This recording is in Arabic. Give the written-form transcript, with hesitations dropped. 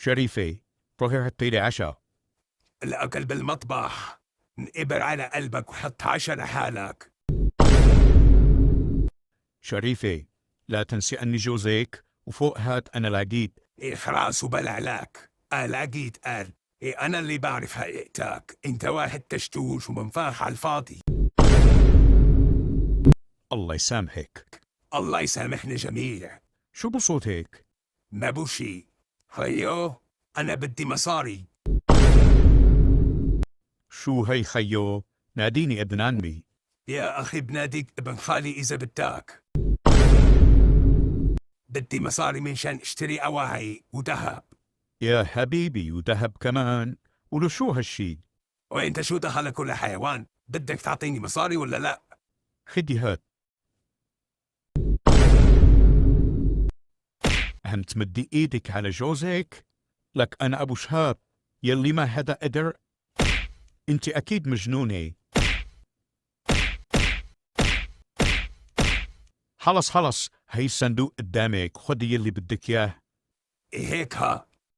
شريفة، روحي حطي لي عشاء. الأكل بالمطبخ. انقبر على قلبك وحط عشا لحالك. شريفة، لا تنسي أني جوزك، وفوق هات أنا لاقيت. إيه خلاص وبلع لك. لقيت قال. إيه أنا اللي بعرف حقيقتك. أنت واحد تشتوش ومنفاخ على الفاضي. الله يسامحك. الله يسامحنا جميع. شو بصوت هيك؟ ما بوشي. خيو، أنا بدي مصاري. شو هي خيو؟ ناديني ابن عمي. يا أخي بناديك ابن خالي إذا بدك. بدي مصاري منشان اشتري أواعي وذهب. يا حبيبي، وذهب كمان؟ ولشو هالشي؟ وأنت شو دخلك كل حيوان؟ بدك تعطيني مصاري ولا لا؟ خدي هات. هم تمدي ايدك على جوزك؟ لك أنا أبو شهاب يلي ما حدا قدر. انت أكيد مجنونة. خلص هي الصندوق قدامك، خدي يلي بدك إياه. إيه هيك ها؟